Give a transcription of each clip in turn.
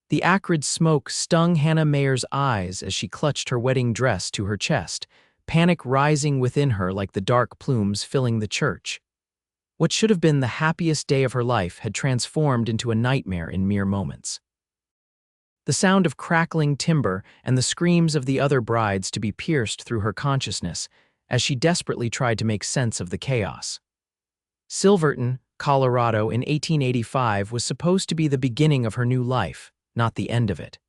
The acrid smoke stung Hannah Meyer's eyes as she clutched her wedding dress to her chest, panic rising within her like the dark plumes filling the church. What should have been the happiest day of her life had transformed into a nightmare in mere moments. The sound of crackling timber and the screams of the other brides to be pierced through her consciousness as she desperately tried to make sense of the chaos. Silverton, Colorado in 1885 was supposed to be the beginning of her new life, not the end of it.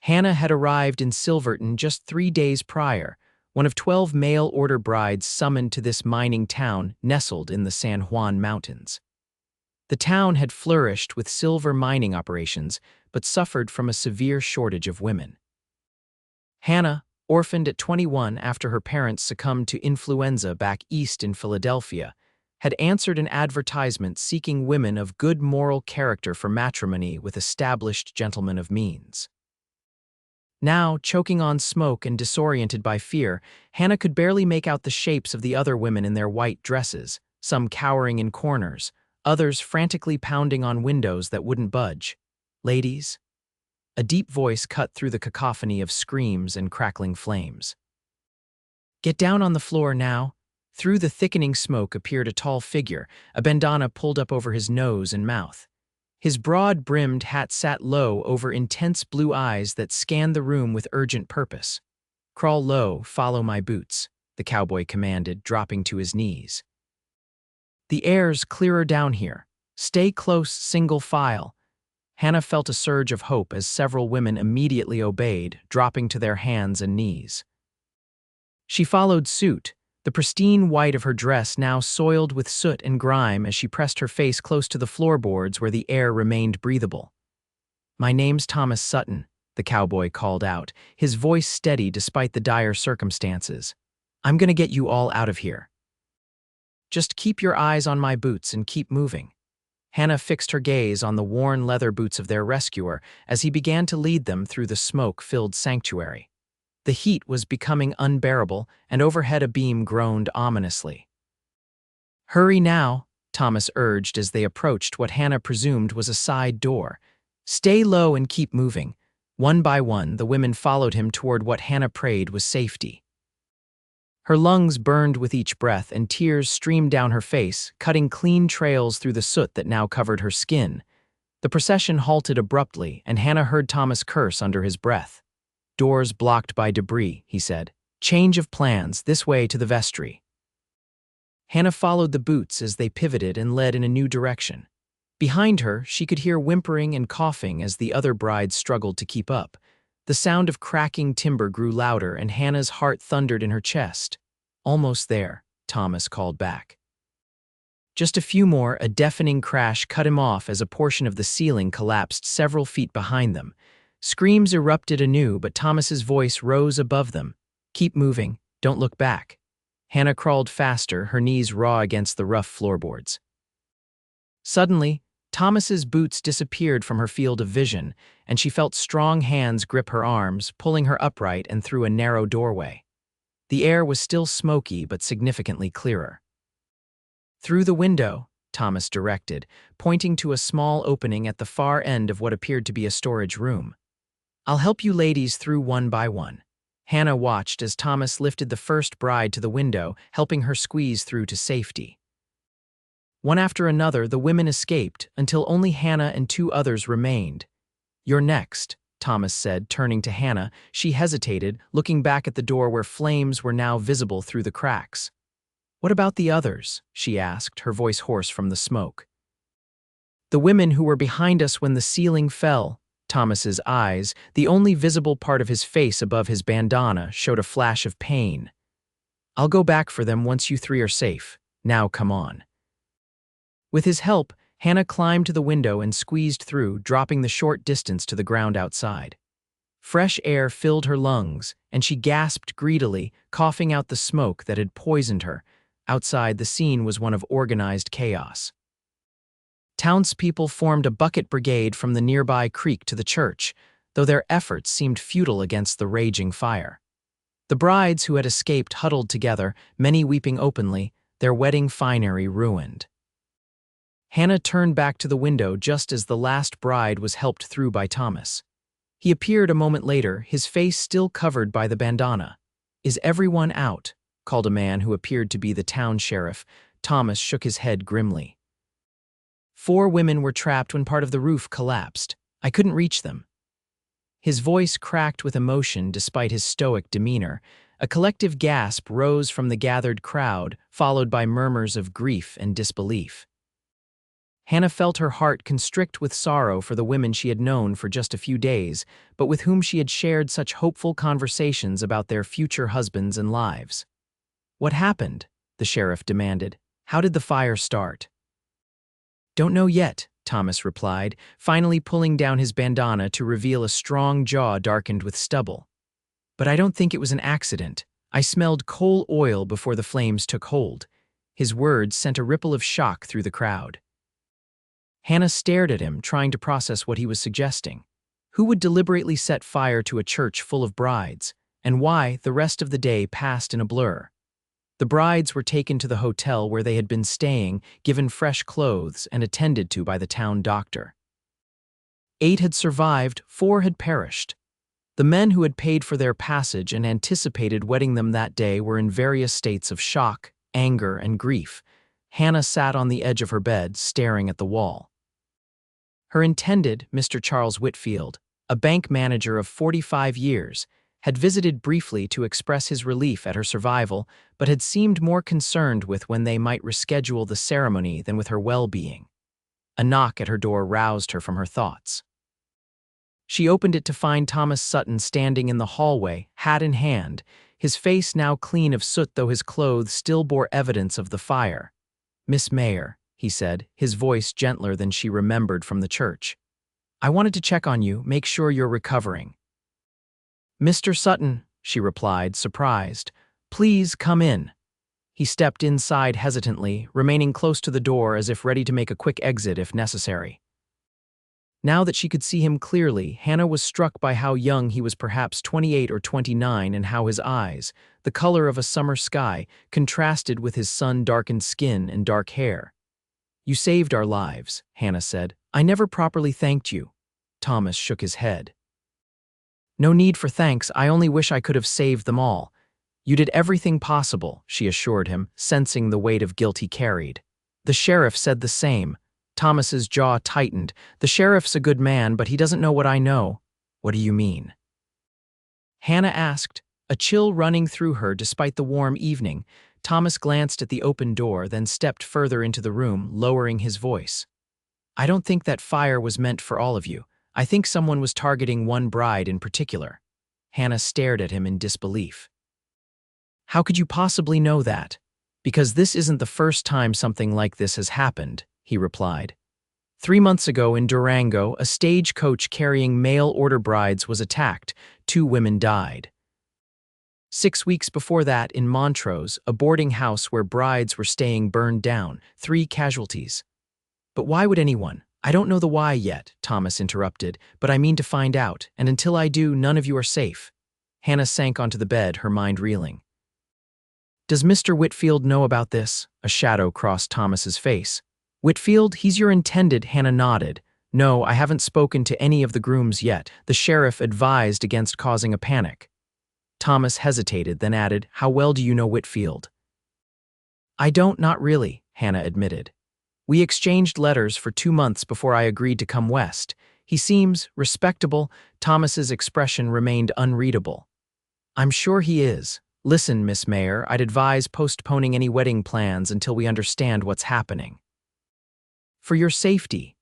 Hannah had arrived in Silverton just 3 days prior, one of 12 mail-order brides summoned to this mining town nestled in the San Juan Mountains. The town had flourished with silver mining operations, but suffered from a severe shortage of women. Hannah, orphaned at 21 after her parents succumbed to influenza back east in Philadelphia, had answered an advertisement seeking women of good moral character for matrimony with established gentlemen of means. Now, choking on smoke and disoriented by fear, Hannah could barely make out the shapes of the other women in their white dresses, some cowering in corners, others frantically pounding on windows that wouldn't budge. "Ladies?" A deep voice cut through the cacophony of screams and crackling flames. "Get down on the floor now." Through the thickening smoke appeared a tall figure, a bandana pulled up over his nose and mouth. His broad-brimmed hat sat low over intense blue eyes that scanned the room with urgent purpose. "Crawl low, follow my boots," the cowboy commanded, dropping to his knees. "The air's clearer down here. Stay close, single file." Hannah felt a surge of hope as several women immediately obeyed, dropping to their hands and knees. She followed suit, the pristine white of her dress now soiled with soot and grime as she pressed her face close to the floorboards where the air remained breathable. "My name's Thomas Sutton," the cowboy called out, his voice steady despite the dire circumstances. "I'm gonna get you all out of here. Just keep your eyes on my boots and keep moving." Hannah fixed her gaze on the worn leather boots of their rescuer as he began to lead them through the smoke-filled sanctuary. The heat was becoming unbearable, and overhead a beam groaned ominously. "Hurry now," Thomas urged as they approached what Hannah presumed was a side door. "Stay low and keep moving." One by one, the women followed him toward what Hannah prayed was safety. Her lungs burned with each breath, and tears streamed down her face, cutting clean trails through the soot that now covered her skin. The procession halted abruptly, and Hannah heard Thomas curse under his breath. "Doors blocked by debris," he said. "Change of plans, this way to the vestry." Hannah followed the boots as they pivoted and led in a new direction. Behind her, she could hear whimpering and coughing as the other brides struggled to keep up. The sound of cracking timber grew louder, and Hannah's heart thundered in her chest. "Almost there," Thomas called back. Just a few more, a deafening crash cut him off as a portion of the ceiling collapsed several feet behind them. Screams erupted anew, but Thomas's voice rose above them. "Keep moving, don't look back." Hannah crawled faster, her knees raw against the rough floorboards. Suddenly, Thomas's boots disappeared from her field of vision, and she felt strong hands grip her arms, pulling her upright and through a narrow doorway. The air was still smoky but significantly clearer. "Through the window," Thomas directed, pointing to a small opening at the far end of what appeared to be a storage room. "I'll help you ladies through one by one." Hannah watched as Thomas lifted the first bride to the window, helping her squeeze through to safety. One after another, the women escaped, until only Hannah and 2 others remained. "You're next," Thomas said, turning to Hannah. She hesitated, looking back at the door where flames were now visible through the cracks. "What about the others?" she asked, her voice hoarse from the smoke. "The women who were behind us when the ceiling fell." Thomas's eyes, the only visible part of his face above his bandana, showed a flash of pain. "I'll go back for them once you 3 are safe. Now come on." With his help, Hannah climbed to the window and squeezed through, dropping the short distance to the ground outside. Fresh air filled her lungs, and she gasped greedily, coughing out the smoke that had poisoned her. Outside, the scene was one of organized chaos. Townspeople formed a bucket brigade from the nearby creek to the church, though their efforts seemed futile against the raging fire. The brides who had escaped huddled together, many weeping openly, their wedding finery ruined. Hannah turned back to the window just as the last bride was helped through by Thomas. He appeared a moment later, his face still covered by the bandana. "Is everyone out?" called a man who appeared to be the town sheriff. Thomas shook his head grimly. "4 women were trapped when part of the roof collapsed. I couldn't reach them." His voice cracked with emotion despite his stoic demeanor. A collective gasp rose from the gathered crowd, followed by murmurs of grief and disbelief. Hannah felt her heart constrict with sorrow for the women she had known for just a few days, but with whom she had shared such hopeful conversations about their future husbands and lives. "What happened?" the sheriff demanded. "How did the fire start?" "Don't know yet," Thomas replied, finally pulling down his bandana to reveal a strong jaw darkened with stubble. "But I don't think it was an accident. I smelled coal oil before the flames took hold." His words sent a ripple of shock through the crowd. Hannah stared at him, trying to process what he was suggesting. Who would deliberately set fire to a church full of brides, and why the rest of the day passed in a blur? The brides were taken to the hotel where they had been staying, given fresh clothes, and attended to by the town doctor. 8 had survived, 4 had perished. The men who had paid for their passage and anticipated wedding them that day were in various states of shock, anger, and grief. Hannah sat on the edge of her bed, staring at the wall. Her intended, Mr. Charles Whitfield, a bank manager of 45 years, had visited briefly to express his relief at her survival, but had seemed more concerned with when they might reschedule the ceremony than with her well-being. A knock at her door roused her from her thoughts. She opened it to find Thomas Sutton standing in the hallway, hat in hand, his face now clean of soot though his clothes still bore evidence of the fire. "Miss Meyer," he said, his voice gentler than she remembered from the church. "I wanted to check on you, make sure you're recovering." "Mr. Sutton," she replied, surprised. "Please come in." He stepped inside hesitantly, remaining close to the door as if ready to make a quick exit if necessary. Now that she could see him clearly, Hannah was struck by how young he was, perhaps 28 or 29, and how his eyes, the color of a summer sky, contrasted with his sun-darkened skin and dark hair. "You saved our lives," Hannah said. "I never properly thanked you." Thomas shook his head. "No need for thanks, I only wish I could have saved them all." "You did everything possible," she assured him, sensing the weight of guilt he carried. The sheriff said the same. Thomas's jaw tightened. "The sheriff's a good man, but he doesn't know what I know." "What do you mean?" Hannah asked, a chill running through her despite the warm evening. Thomas glanced at the open door, then stepped further into the room, lowering his voice. "I don't think that fire was meant for all of you. I think someone was targeting one bride in particular." Hannah stared at him in disbelief. "How could you possibly know that?" "Because this isn't the first time something like this has happened," he replied. 3 months ago in Durango, a stagecoach carrying mail-order brides was attacked. 2 women died. 6 weeks before that, in Montrose, a boarding house where brides were staying burned down. 3 casualties. "But why would anyone—" "I don't know the why yet," Thomas interrupted, "but I mean to find out, and until I do, none of you are safe." Hannah sank onto the bed, her mind reeling. "Does Mr. Whitfield know about this?" A shadow crossed Thomas's face. "Whitfield, he's your intended," Hannah nodded. "No, I haven't spoken to any of the grooms yet. The sheriff advised against causing a panic." Thomas hesitated, then added, "How well do you know Whitfield?" "I don't, not really," Hannah admitted. "We exchanged letters for 2 months before I agreed to come west. He seems respectable." Thomas's expression remained unreadable. "I'm sure he is. Listen, Miss Meyer, I'd advise postponing any wedding plans until we understand what's happening." "For your safety."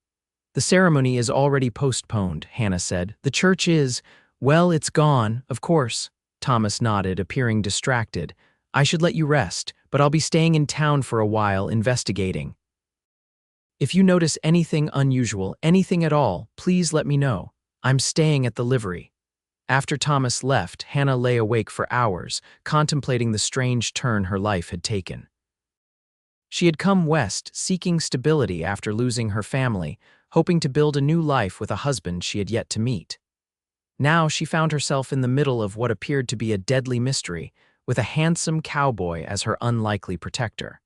"The ceremony is already postponed," Hannah said. "The church is, well, it's gone, of course." Thomas nodded, appearing distracted. "I should let you rest, but I'll be staying in town for a while, investigating. If you notice anything unusual, anything at all, please let me know. I'm staying at the livery." After Thomas left, Hannah lay awake for hours, contemplating the strange turn her life had taken. She had come west, seeking stability after losing her family, hoping to build a new life with a husband she had yet to meet. Now she found herself in the middle of what appeared to be a deadly mystery, with a handsome cowboy as her unlikely protector.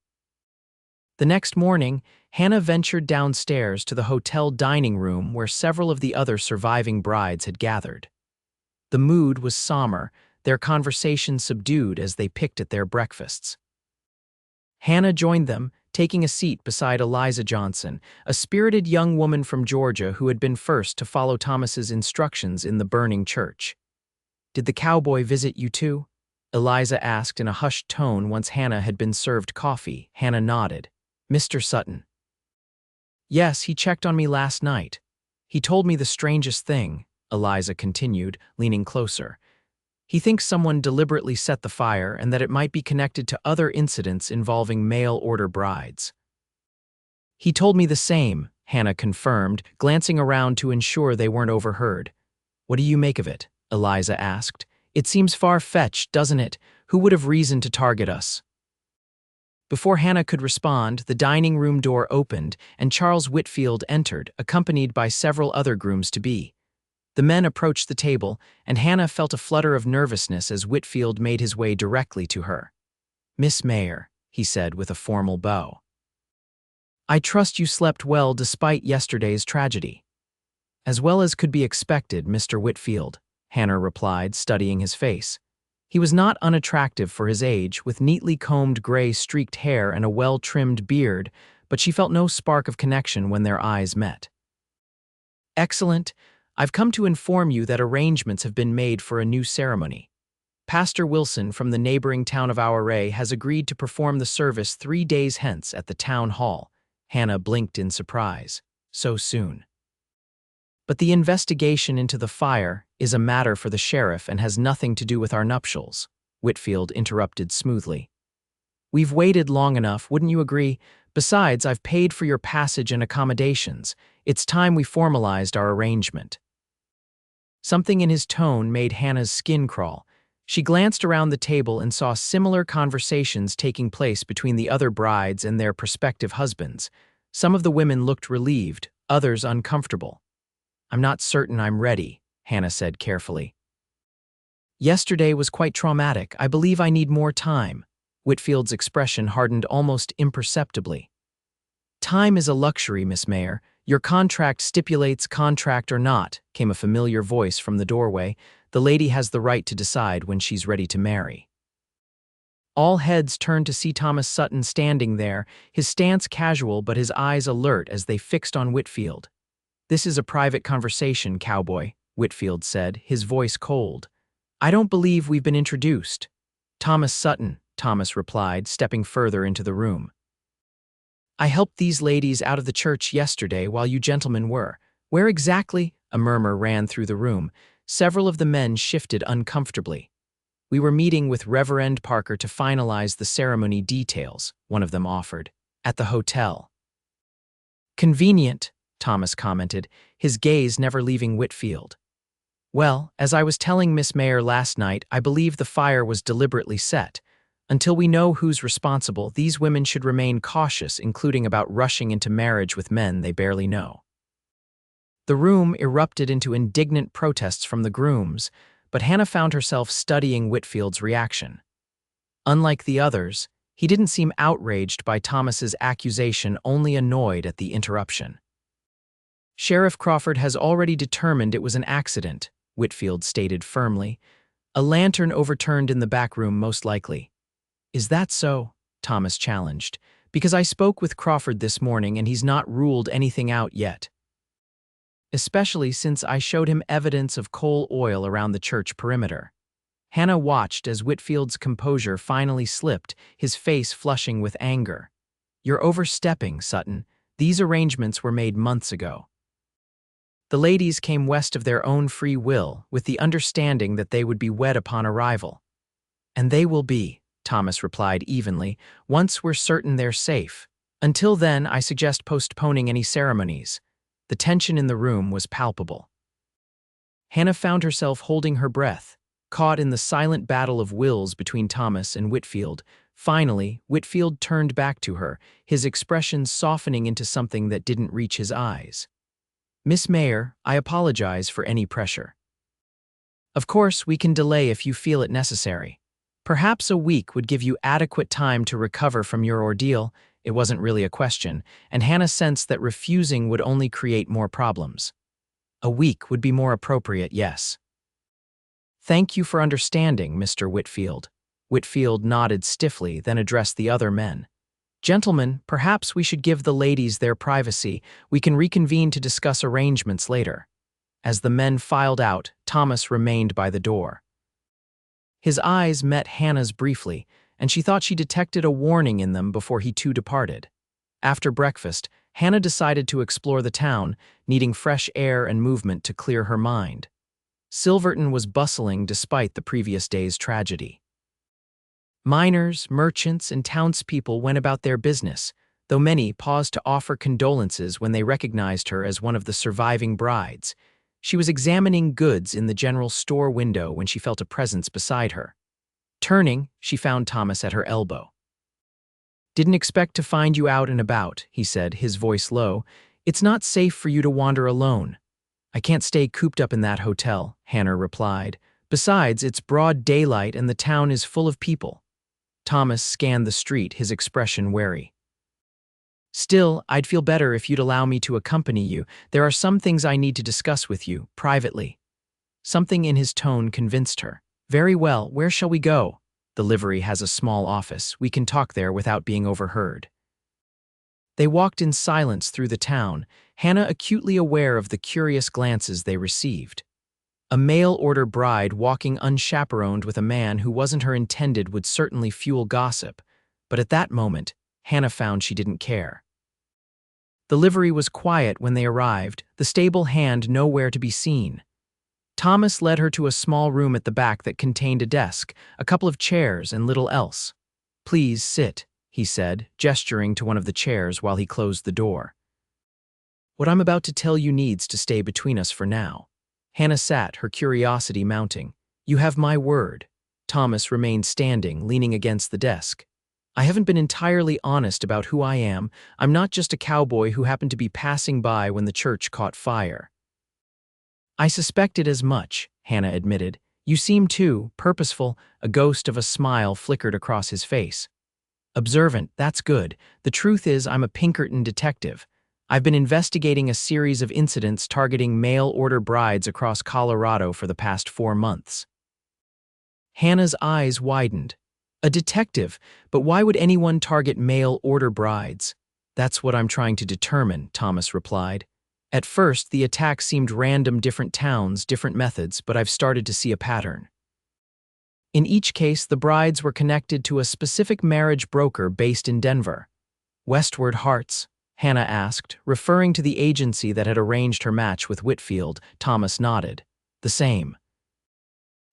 The next morning, Hannah ventured downstairs to the hotel dining room where several of the other surviving brides had gathered. The mood was somber, their conversation subdued as they picked at their breakfasts. Hannah joined them, taking a seat beside Eliza Johnson, a spirited young woman from Georgia who had been first to follow Thomas's instructions in the burning church. "Did the cowboy visit you too?" Eliza asked in a hushed tone once Hannah had been served coffee. Hannah nodded. "Mr. Sutton." "Yes, he checked on me last night. He told me the strangest thing," Eliza continued, leaning closer. "He thinks someone deliberately set the fire and that it might be connected to other incidents involving mail-order brides." "He told me the same," Hannah confirmed, glancing around to ensure they weren't overheard. "What do you make of it?" Eliza asked. "It seems far-fetched, doesn't it? Who would have reason to target us?" Before Hannah could respond, the dining room door opened and Charles Whitfield entered, accompanied by several other grooms-to-be. The men approached the table, and Hannah felt a flutter of nervousness as Whitfield made his way directly to her. "Miss Meyer," he said with a formal bow. "I trust you slept well despite yesterday's tragedy." "As well as could be expected, Mr. Whitfield," Hannah replied, studying his face. He was not unattractive for his age, with neatly combed gray streaked hair and a well-trimmed beard, but she felt no spark of connection when their eyes met. "Excellent. I've come to inform you that arrangements have been made for a new ceremony. Pastor Wilson from the neighboring town of Auray has agreed to perform the service 3 days hence at the town hall." Hannah blinked in surprise. "So soon?" "But the investigation into the fire is a matter for the sheriff and has nothing to do with our nuptials," Whitfield interrupted smoothly. "We've waited long enough, wouldn't you agree? Besides, I've paid for your passage and accommodations. It's time we formalized our arrangement." Something in his tone made Hannah's skin crawl. She glanced around the table and saw similar conversations taking place between the other brides and their prospective husbands. Some of the women looked relieved, others uncomfortable. "I'm not certain I'm ready," Hannah said carefully. "Yesterday was quite traumatic. I believe I need more time." Whitfield's expression hardened almost imperceptibly. "Time is a luxury, Miss Meyer. Your contract stipulates, contract or not," came a familiar voice from the doorway. "The lady has the right to decide when she's ready to marry." All heads turned to see Thomas Sutton standing there, his stance casual but his eyes alert as they fixed on Whitfield. "This is a private conversation, Cowboy," Whitfield said, his voice cold. "I don't believe we've been introduced." "Thomas Sutton," Thomas replied, stepping further into the room. "I helped these ladies out of the church yesterday while you gentlemen were." "Where exactly?" A murmur ran through the room. Several of the men shifted uncomfortably. "We were meeting with Reverend Parker to finalize the ceremony details," one of them offered. "At the hotel." "Convenient," Thomas commented, his gaze never leaving Whitfield. "Well, as I was telling Miss Meyer last night, I believe the fire was deliberately set. Until we know who's responsible, these women should remain cautious, including about rushing into marriage with men they barely know." The room erupted into indignant protests from the grooms, but Hannah found herself studying Whitfield's reaction. Unlike the others, he didn't seem outraged by Thomas's accusation, only annoyed at the interruption. "Sheriff Crawford has already determined it was an accident," Whitfield stated firmly. "A lantern overturned in the back room, most likely." "Is that so?" Thomas challenged. "Because I spoke with Crawford this morning and he's not ruled anything out yet. Especially since I showed him evidence of coal oil around the church perimeter." Hannah watched as Whitfield's composure finally slipped, his face flushing with anger. "You're overstepping, Sutton. These arrangements were made months ago. The ladies came west of their own free will, with the understanding that they would be wed upon arrival." "And they will be," Thomas replied evenly, "once we're certain they're safe. Until then, I suggest postponing any ceremonies." The tension in the room was palpable. Hannah found herself holding her breath, caught in the silent battle of wills between Thomas and Whitfield. Finally, Whitfield turned back to her, his expression softening into something that didn't reach his eyes. "Miss Meyer, I apologize for any pressure. Of course, we can delay if you feel it necessary. Perhaps a week would give you adequate time to recover from your ordeal." It wasn't really a question, and Hannah sensed that refusing would only create more problems. A week would be more appropriate, yes. Thank you for understanding, Mr. Whitfield. Whitfield nodded stiffly, then addressed the other men. Gentlemen, perhaps we should give the ladies their privacy. We can reconvene to discuss arrangements later. As the men filed out, Thomas remained by the door. His eyes met Hannah's briefly, and she thought she detected a warning in them before he too departed. After breakfast, Hannah decided to explore the town, needing fresh air and movement to clear her mind. Silverton was bustling despite the previous day's tragedy. Miners, merchants, and townspeople went about their business, though many paused to offer condolences when they recognized her as one of the surviving brides. She was examining goods in the general store window when she felt a presence beside her. Turning, she found Thomas at her elbow. "Didn't expect to find you out and about," he said, his voice low. "It's not safe for you to wander alone." "I can't stay cooped up in that hotel," Hannah replied. "Besides, it's broad daylight and the town is full of people." Thomas scanned the street, his expression wary. "Still, I'd feel better if you'd allow me to accompany you. There are some things I need to discuss with you, privately." Something in his tone convinced her. "Very well, where shall we go?" "The livery has a small office. We can talk there without being overheard." They walked in silence through the town, Hannah acutely aware of the curious glances they received. A mail-order bride walking unchaperoned with a man who wasn't her intended would certainly fuel gossip, but at that moment, Hannah found she didn't care. The livery was quiet when they arrived, the stable hand nowhere to be seen. Thomas led her to a small room at the back that contained a desk, a couple of chairs, and little else. "Please sit," he said, gesturing to one of the chairs while he closed the door. "What I'm about to tell you needs to stay between us for now." Hannah sat, her curiosity mounting. "You have my word." Thomas remained standing, leaning against the desk. "I haven't been entirely honest about who I am. I'm not just a cowboy who happened to be passing by when the church caught fire." "I suspected as much," Hannah admitted. "You seem too purposeful." A ghost of a smile flickered across his face. "Observant, that's good. The truth is I'm a Pinkerton detective. I've been investigating a series of incidents targeting mail-order brides across Colorado for the past 4 months." Hannah's eyes widened. "A detective, but why would anyone target mail-order brides?" "That's what I'm trying to determine," Thomas replied. "At first, the attack seemed random, different towns, different methods, but I've started to see a pattern. In each case, the brides were connected to a specific marriage broker based in Denver." "Westward Hearts?" Hannah asked, referring to the agency that had arranged her match with Whitfield. Thomas nodded. "The same.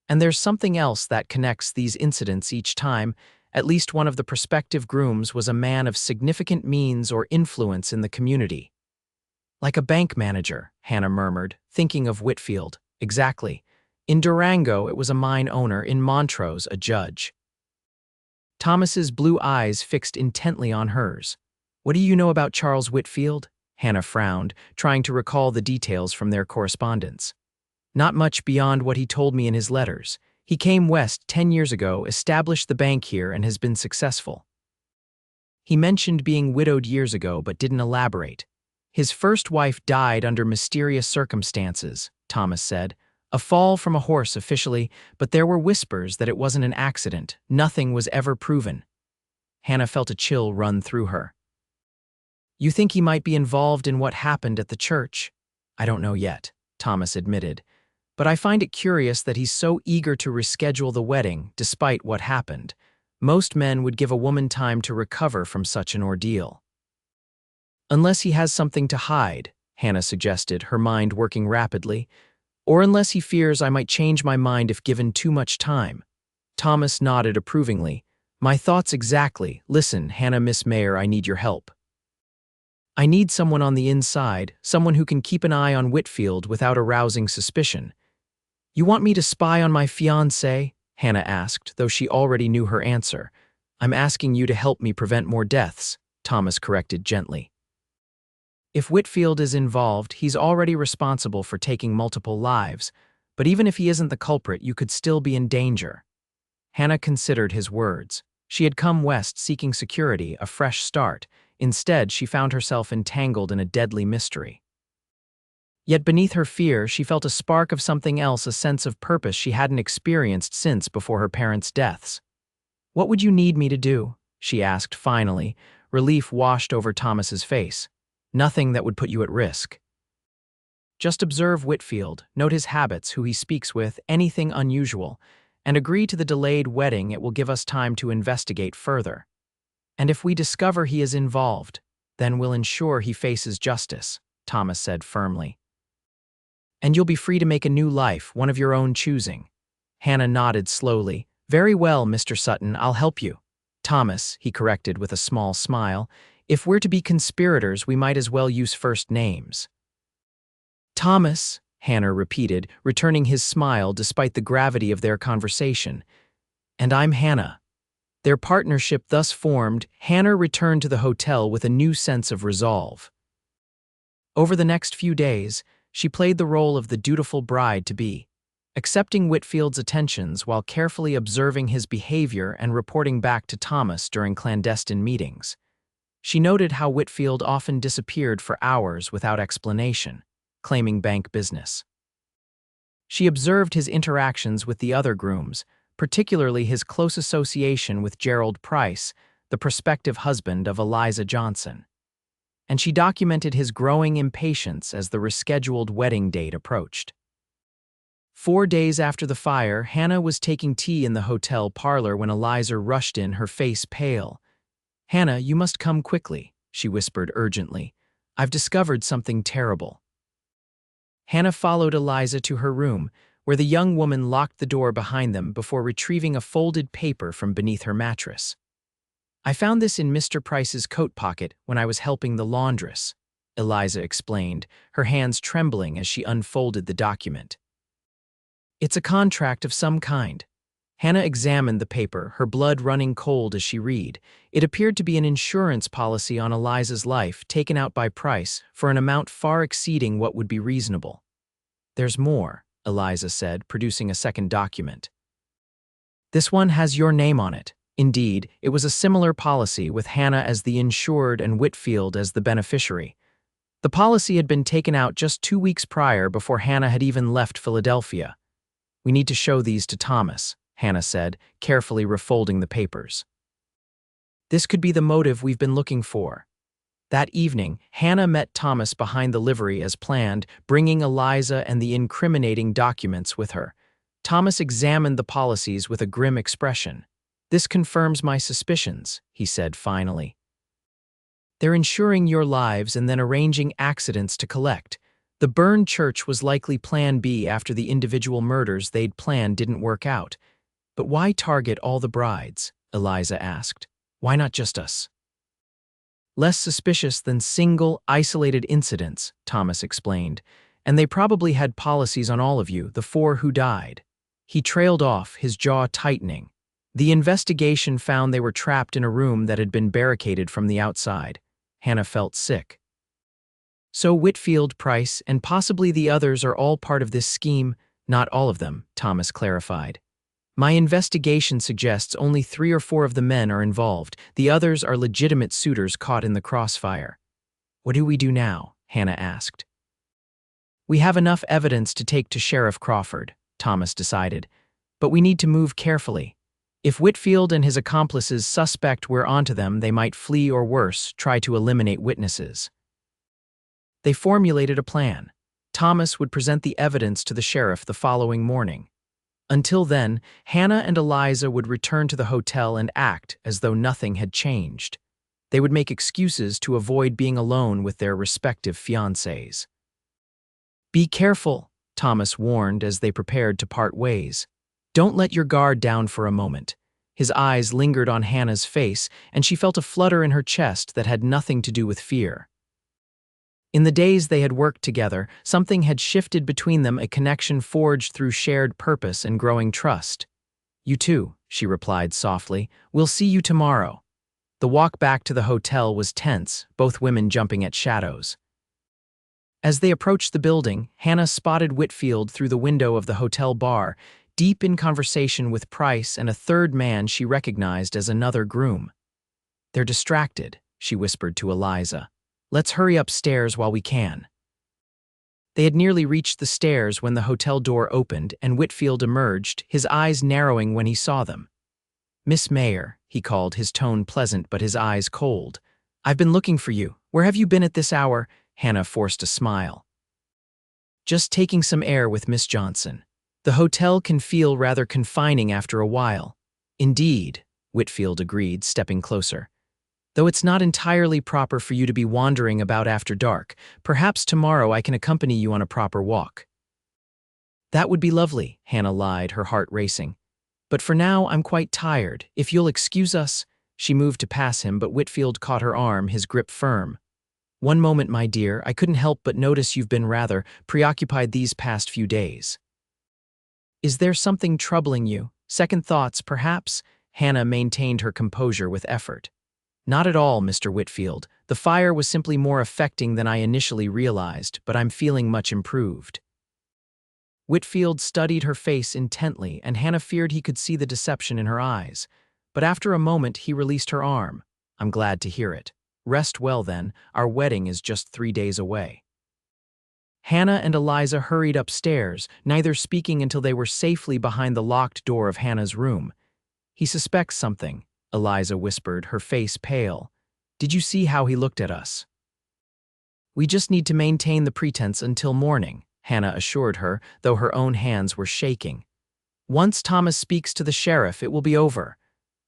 And there's something else that connects these incidents each time. At least one of the prospective grooms was a man of significant means or influence in the community." "Like a bank manager," Hannah murmured, thinking of Whitfield. "Exactly. In Durango, it was a mine owner. In Montrose, a judge." Thomas's blue eyes fixed intently on hers. "What do you know about Charles Whitfield?" Hannah frowned, trying to recall the details from their correspondence. "Not much beyond what he told me in his letters. He came west 10 years ago, established the bank here, and has been successful. He mentioned being widowed years ago, but didn't elaborate. His first wife died under mysterious circumstances," Thomas said. "A fall from a horse officially, but there were whispers that it wasn't an accident. Nothing was ever proven." Hannah felt a chill run through her. "You think he might be involved in what happened at the church?" "I don't know yet," Thomas admitted. "But I find it curious that he's so eager to reschedule the wedding, despite what happened. Most men would give a woman time to recover from such an ordeal." "Unless he has something to hide," Hannah suggested, her mind working rapidly. "Or unless he fears I might change my mind if given too much time." Thomas nodded approvingly. "My thoughts exactly. Listen, Hannah, Miss Meyer, I need your help. I need someone on the inside, someone who can keep an eye on Whitfield without arousing suspicion." "You want me to spy on my fiancé?" Hannah asked, though she already knew her answer. "I'm asking you to help me prevent more deaths," Thomas corrected gently. "If Whitfield is involved, he's already responsible for taking multiple lives, but even if he isn't the culprit, you could still be in danger." Hannah considered his words. She had come west seeking security, a fresh start. Instead, she found herself entangled in a deadly mystery. Yet beneath her fear, she felt a spark of something else, a sense of purpose she hadn't experienced since before her parents' deaths. "What would you need me to do?" she asked finally. Relief washed over Thomas's face. "Nothing that would put you at risk. Just observe Whitfield, note his habits, who he speaks with, anything unusual, and agree to the delayed wedding. It will give us time to investigate further. And if we discover he is involved, then we'll ensure he faces justice," Thomas said firmly. "And you'll be free to make a new life, one of your own choosing." Hannah nodded slowly. "Very well, Mr. Sutton, I'll help you." "Thomas," he corrected with a small smile, "if we're to be conspirators, we might as well use first names." "Thomas," Hannah repeated, returning his smile despite the gravity of their conversation. "And I'm Hannah." Their partnership thus formed, Hannah returned to the hotel with a new sense of resolve. Over the next few days, she played the role of the dutiful bride-to-be, accepting Whitfield's attentions while carefully observing his behavior and reporting back to Thomas during clandestine meetings. She noted how Whitfield often disappeared for hours without explanation, claiming bank business. She observed his interactions with the other grooms, particularly his close association with Gerald Price, the prospective husband of Eliza Johnson. And she documented his growing impatience as the rescheduled wedding date approached. 4 days after the fire, Hannah was taking tea in the hotel parlor when Eliza rushed in, her face pale. "Hannah, you must come quickly," she whispered urgently. "I've discovered something terrible." Hannah followed Eliza to her room, where the young woman locked the door behind them before retrieving a folded paper from beneath her mattress. "I found this in Mr. Price's coat pocket when I was helping the laundress," Eliza explained, her hands trembling as she unfolded the document. "It's a contract of some kind." Hannah examined the paper, her blood running cold as she read. It appeared to be an insurance policy on Eliza's life, taken out by Price for an amount far exceeding what would be reasonable. "There's more," Eliza said, producing a second document. "This one has your name on it." Indeed, it was a similar policy, with Hannah as the insured and Whitfield as the beneficiary. The policy had been taken out just 2 weeks prior, before Hannah had even left Philadelphia. "We need to show these to Thomas," Hannah said, carefully refolding the papers. "This could be the motive we've been looking for." That evening, Hannah met Thomas behind the livery as planned, bringing Eliza and the incriminating documents with her. Thomas examined the policies with a grim expression. "This confirms my suspicions," he said finally. "They're insuring your lives and then arranging accidents to collect. The burned church was likely plan B after the individual murders they'd planned didn't work out. But why target all the brides?" Eliza asked. "Why not just us?" "Less suspicious than single, isolated incidents," Thomas explained. "And they probably had policies on all of you, the 4 who died." He trailed off, his jaw tightening. The investigation found they were trapped in a room that had been barricaded from the outside. Hannah felt sick. "So Whitfield, Price, and possibly the others are all part of this scheme?" "Not all of them," Thomas clarified. "My investigation suggests only 3 or 4 of the men are involved. The others are legitimate suitors caught in the crossfire." "What do we do now?" Hannah asked. "We have enough evidence to take to Sheriff Crawford," Thomas decided. "But we need to move carefully. If Whitfield and his accomplices suspect we're onto them, they might flee or worse, try to eliminate witnesses." They formulated a plan. Thomas would present the evidence to the sheriff the following morning. Until then, Hannah and Eliza would return to the hotel and act as though nothing had changed. They would make excuses to avoid being alone with their respective fiancés. "Be careful," Thomas warned as they prepared to part ways. "Don't let your guard down for a moment." His eyes lingered on Hannah's face, and she felt a flutter in her chest that had nothing to do with fear. In the days they had worked together, something had shifted between them, a connection forged through shared purpose and growing trust. "You too," she replied softly. "We'll see you tomorrow." The walk back to the hotel was tense, both women jumping at shadows. As they approached the building, Hannah spotted Whitfield through the window of the hotel bar. deep in conversation with Price and a third man she recognized as another groom. "They're distracted," she whispered to Eliza. "Let's hurry upstairs while we can." They had nearly reached the stairs when the hotel door opened and Whitfield emerged, his eyes narrowing when he saw them. "Miss Meyer," he called, his tone pleasant but his eyes cold. "I've been looking for you. Where have you been at this hour?" Hannah forced a smile. "Just taking some air with Miss Johnson. The hotel can feel rather confining after a while." "Indeed," Whitfield agreed, stepping closer. "Though it's not entirely proper for you to be wandering about after dark. Perhaps tomorrow I can accompany you on a proper walk." "That would be lovely," Hannah lied, her heart racing. "But for now I'm quite tired. If you'll excuse us—" She moved to pass him, but Whitfield caught her arm, his grip firm. "One moment, my dear. I couldn't help but notice you've been rather preoccupied these past few days. Is there something troubling you? Second thoughts, perhaps?" Hannah maintained her composure with effort. "Not at all, Mr. Whitfield. The fire was simply more affecting than I initially realized, but I'm feeling much improved." Whitfield studied her face intently, and Hannah feared he could see the deception in her eyes. But after a moment, he released her arm. "I'm glad to hear it. Rest well then. Our wedding is just 3 days away." Hannah and Eliza hurried upstairs, neither speaking until they were safely behind the locked door of Hannah's room. "He suspects something," Eliza whispered, her face pale. "Did you see how he looked at us?" "We just need to maintain the pretense until morning," Hannah assured her, though her own hands were shaking. "Once Thomas speaks to the sheriff, it will be over."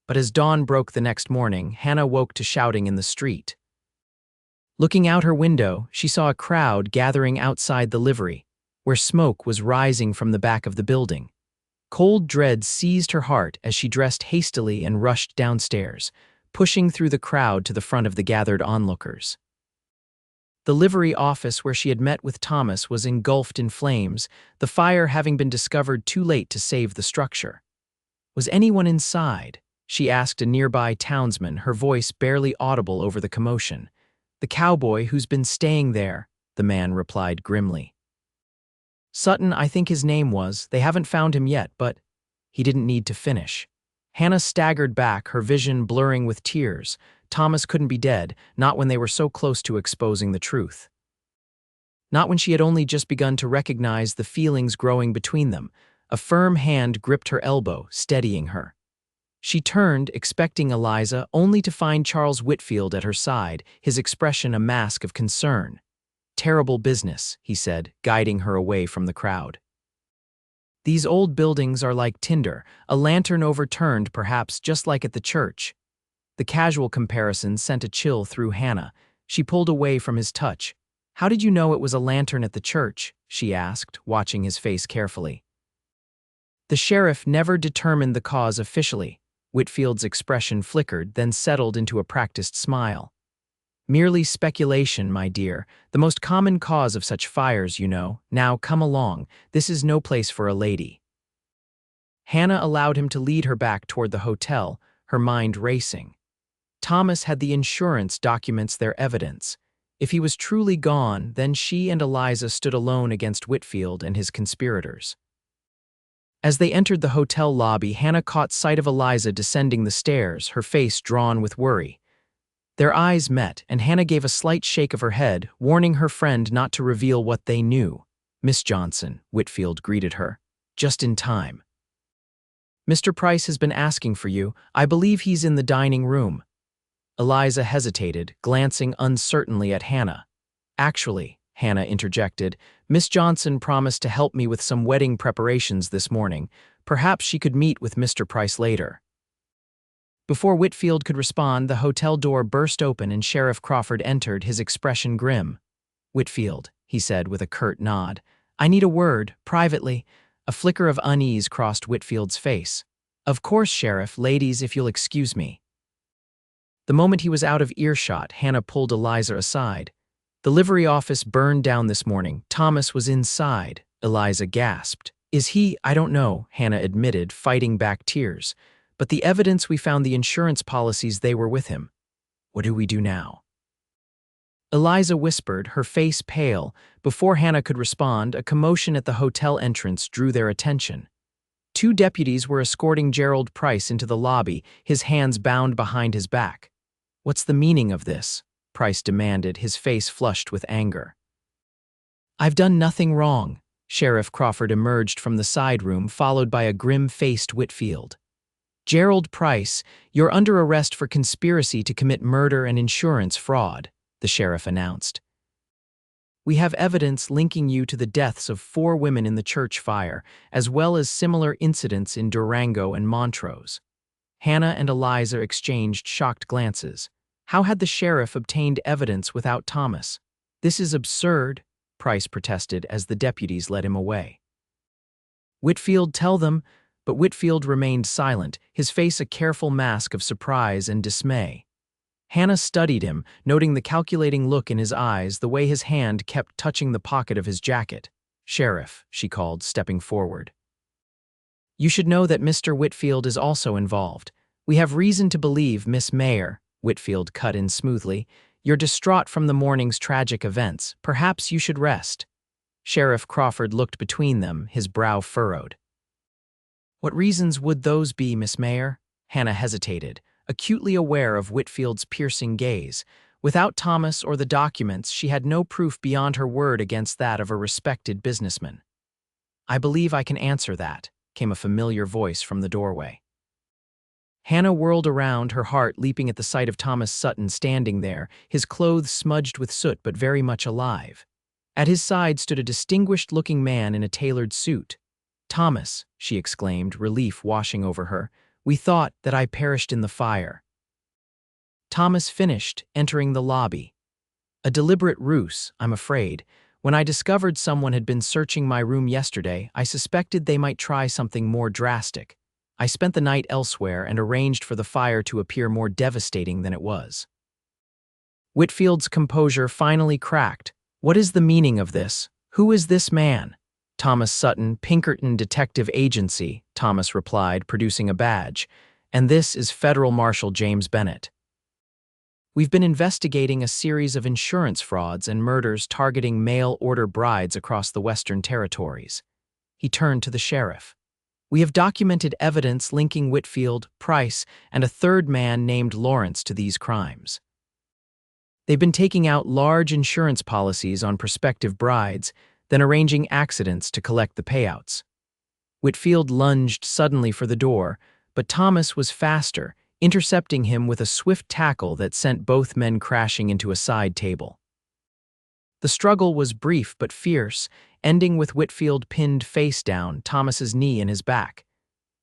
But as dawn broke the next morning, Hannah woke to shouting in the street. Looking out her window, she saw a crowd gathering outside the livery, where smoke was rising from the back of the building. Cold dread seized her heart as she dressed hastily and rushed downstairs, pushing through the crowd to the front of the gathered onlookers. The livery office where she had met with Thomas was engulfed in flames, the fire having been discovered too late to save the structure. "Was anyone inside?" she asked a nearby townsman, her voice barely audible over the commotion. "The cowboy who's been staying there," the man replied grimly. "Sutton, I think his name was. They haven't found him yet, but—" He didn't need to finish. Hannah staggered back, her vision blurring with tears. Thomas couldn't be dead, not when they were so close to exposing the truth. Not when she had only just begun to recognize the feelings growing between them. A firm hand gripped her elbow, steadying her. She turned, expecting Eliza, only to find Charles Whitfield at her side, his expression a mask of concern. "Terrible business," he said, guiding her away from the crowd. "These old buildings are like tinder, a lantern overturned perhaps, just like at the church." The casual comparison sent a chill through Hannah. She pulled away from his touch. "How did you know it was a lantern at the church?" she asked, watching his face carefully. "The sheriff never determined the cause officially." Whitfield's expression flickered, then settled into a practiced smile. "Merely speculation, my dear. The most common cause of such fires, you know. Now, come along. This is no place for a lady." Hannah allowed him to lead her back toward the hotel, her mind racing. Thomas had the insurance documents their evidence. If he was truly gone, then she and Eliza stood alone against Whitfield and his conspirators. As they entered the hotel lobby, Hannah caught sight of Eliza descending the stairs, her face drawn with worry. Their eyes met, and Hannah gave a slight shake of her head, warning her friend not to reveal what they knew. "Miss Johnson," Whitfield greeted her. "Just in time. Mr. Price has been asking for you. I believe he's in the dining room." Eliza hesitated, glancing uncertainly at Hannah. "Actually," Hannah interjected, "Miss Johnson promised to help me with some wedding preparations this morning. Perhaps she could meet with Mr. Price later." Before Whitfield could respond, the hotel door burst open and Sheriff Crawford entered, his expression grim. "Whitfield," he said with a curt nod. "I need a word, privately." A flicker of unease crossed Whitfield's face. "Of course, Sheriff. Ladies, if you'll excuse me." The moment he was out of earshot, Hannah pulled Eliza aside. "The livery office burned down this morning. Thomas was inside," Eliza gasped. "Is he?" "I don't know," Hannah admitted, fighting back tears. "But the evidence we found, the insurance policies, they were with him." "What do we do now?" Eliza whispered, her face pale. Before Hannah could respond, a commotion at the hotel entrance drew their attention. Two deputies were escorting Gerald Price into the lobby, his hands bound behind his back. "What's the meaning of this?" Price demanded, his face flushed with anger. "I've done nothing wrong." Sheriff Crawford emerged from the side room, followed by a grim-faced Whitfield. "Gerald Price, you're under arrest for conspiracy to commit murder and insurance fraud," the sheriff announced. "We have evidence linking you to the deaths of 4 women in the church fire, as well as similar incidents in Durango and Montrose." Hannah and Eliza exchanged shocked glances. How had the sheriff obtained evidence without Thomas? "This is absurd," Price protested as the deputies led him away. "Whitfield, tell them," but Whitfield remained silent, his face a careful mask of surprise and dismay. Hannah studied him, noting the calculating look in his eyes, the way his hand kept touching the pocket of his jacket. "Sheriff," she called, stepping forward. "You should know that Mr. Whitfield is also involved. We have reason to believe, Miss Meyer," Whitfield cut in smoothly, "you're distraught from the morning's tragic events. Perhaps you should rest." Sheriff Crawford looked between them, his brow furrowed. "What reasons would those be, Miss Meyer?" Hannah hesitated, acutely aware of Whitfield's piercing gaze. Without Thomas or the documents, she had no proof beyond her word against that of a respected businessman. "I believe I can answer that," came a familiar voice from the doorway. Hannah whirled around, her heart leaping at the sight of Thomas Sutton standing there, his clothes smudged with soot but very much alive. At his side stood a distinguished-looking man in a tailored suit. "Thomas," she exclaimed, relief washing over her, "we thought that I perished in the fire." Thomas finished, entering the lobby. "A deliberate ruse, I'm afraid. When I discovered someone had been searching my room yesterday, I suspected they might try something more drastic. I spent the night elsewhere and arranged for the fire to appear more devastating than it was." Whitfield's composure finally cracked. "What is the meaning of this? Who is this man?" "Thomas Sutton, Pinkerton Detective Agency," Thomas replied, producing a badge. "And this is Federal Marshal James Bennett. We've been investigating a series of insurance frauds and murders targeting mail-order brides across the Western Territories." He turned to the sheriff. "We have documented evidence linking Whitfield, Price, and a third man named Lawrence to these crimes. They've been taking out large insurance policies on prospective brides, then arranging accidents to collect the payouts." Whitfield lunged suddenly for the door, but Thomas was faster, intercepting him with a swift tackle that sent both men crashing into a side table. The struggle was brief but fierce, ending with Whitfield pinned face down, Thomas's knee in his back.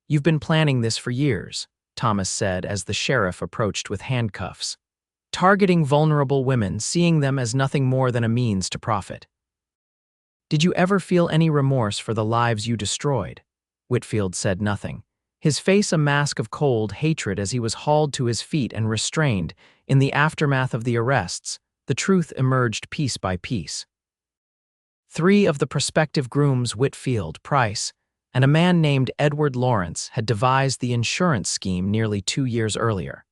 "You've been planning this for years," Thomas said as the sheriff approached with handcuffs. "Targeting vulnerable women, seeing them as nothing more than a means to profit. Did you ever feel any remorse for the lives you destroyed?" Whitfield said nothing, his face a mask of cold hatred as he was hauled to his feet and restrained. In the aftermath of the arrests, the truth emerged piece by piece. 3 of the prospective grooms, Whitfield, Price, and a man named Edward Lawrence, had devised the insurance scheme nearly 2 years earlier.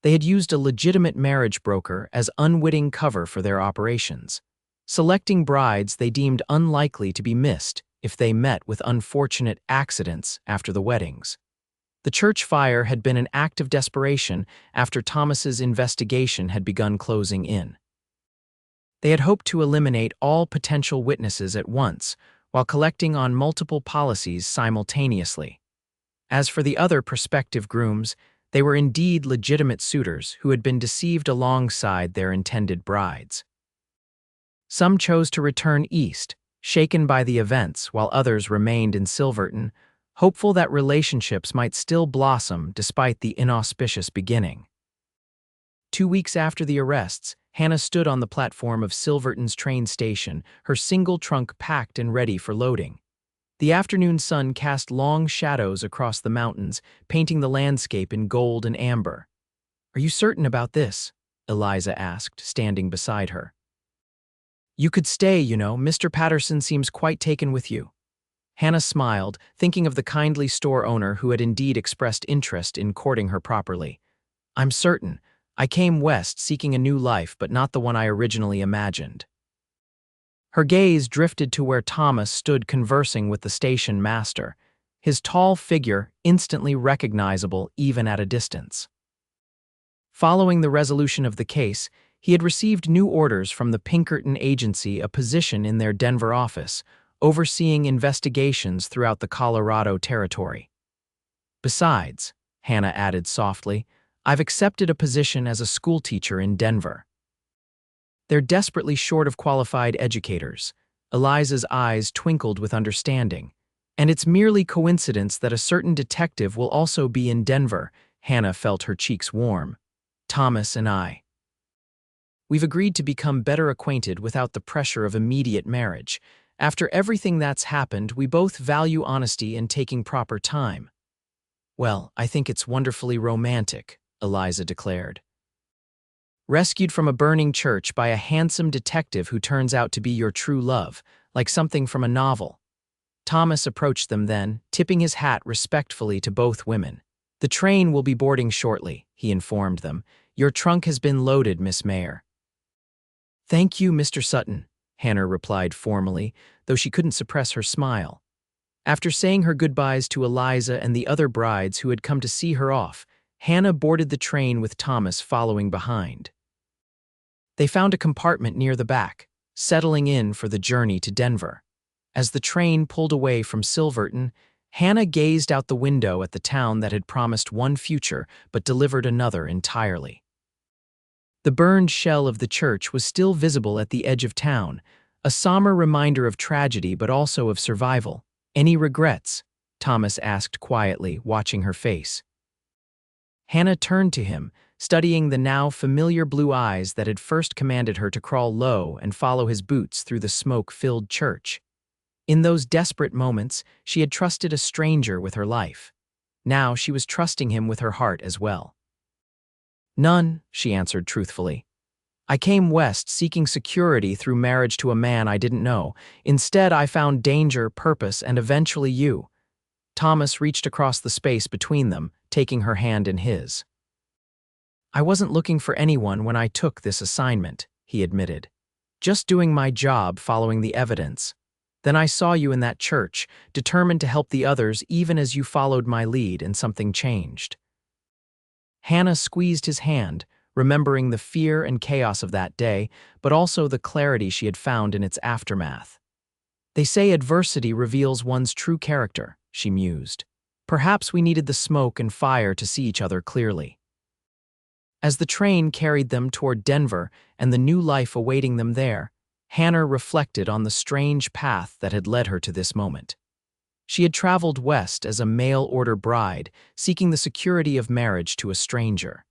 They had used a legitimate marriage broker as unwitting cover for their operations, selecting brides they deemed unlikely to be missed if they met with unfortunate accidents after the weddings. The church fire had been an act of desperation after Thomas's investigation had begun closing in. They had hoped to eliminate all potential witnesses at once, while collecting on multiple policies simultaneously. As for the other prospective grooms, they were indeed legitimate suitors who had been deceived alongside their intended brides. Some chose to return east, shaken by the events, while others remained in Silverton, hopeful that relationships might still blossom despite the inauspicious beginning. 2 weeks after the arrests, Hannah stood on the platform of Silverton's train station, her single trunk packed and ready for loading. The afternoon sun cast long shadows across the mountains, painting the landscape in gold and amber. "Are you certain about this?" Eliza asked, standing beside her. "You could stay, you know. Mr. Patterson seems quite taken with you." Hannah smiled, thinking of the kindly store owner who had indeed expressed interest in courting her properly. "I'm certain. I came west seeking a new life, but not the one I originally imagined." Her gaze drifted to where Thomas stood conversing with the station master. his tall figure instantly recognizable even at a distance. Following the resolution of the case, he had received new orders from the Pinkerton Agency, a position in their Denver office, overseeing investigations throughout the Colorado Territory. Besides, Hannah added softly, I've accepted a position as a schoolteacher in Denver. They're desperately short of qualified educators. Eliza's eyes twinkled with understanding. And it's merely coincidence that a certain detective will also be in Denver. Hannah felt her cheeks warm. Thomas and I. We've agreed to become better acquainted without the pressure of immediate marriage. After everything that's happened, we both value honesty and taking proper time. Well, I think it's wonderfully romantic, Eliza declared. Rescued from a burning church by a handsome detective who turns out to be your true love, like something from a novel. Thomas approached them then, tipping his hat respectfully to both women. The train will be boarding shortly, he informed them. Your trunk has been loaded, Miss Meyer. Thank you, Mr. Sutton, Hannah replied formally, though she couldn't suppress her smile. After saying her goodbyes to Eliza and the other brides who had come to see her off, Hannah boarded the train with Thomas following behind. They found a compartment near the back, settling in for the journey to Denver. As the train pulled away from Silverton, Hannah gazed out the window at the town that had promised one future but delivered another entirely. The burned shell of the church was still visible at the edge of town, a somber reminder of tragedy but also of survival. Any regrets? Thomas asked quietly, watching her face. Hannah turned to him, studying the now familiar blue eyes that had first commanded her to crawl low and follow his boots through the smoke-filled church. In those desperate moments, she had trusted a stranger with her life. Now she was trusting him with her heart as well. None, she answered truthfully. I came west seeking security through marriage to a man I didn't know. Instead, I found danger, purpose, and eventually you. Thomas reached across the space between them, taking her hand in his. I wasn't looking for anyone when I took this assignment, he admitted. Just doing my job following the evidence. Then I saw you in that church, determined to help the others even as you followed my lead, and something changed. Hannah squeezed his hand, remembering the fear and chaos of that day, but also the clarity she had found in its aftermath. They say adversity reveals one's true character, she mused. Perhaps we needed the smoke and fire to see each other clearly. As the train carried them toward Denver and the new life awaiting them there, Hannah reflected on the strange path that had led her to this moment. She had traveled west as a mail-order bride, seeking the security of marriage to a stranger.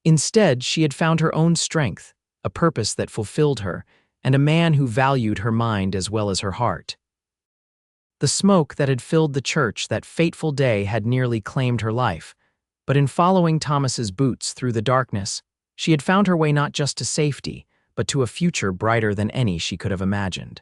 Instead, she had found her own strength, a purpose that fulfilled her, and a man who valued her mind as well as her heart. The smoke that had filled the church that fateful day had nearly claimed her life, but in following Thomas's boots through the darkness, she had found her way not just to safety, but to a future brighter than any she could have imagined.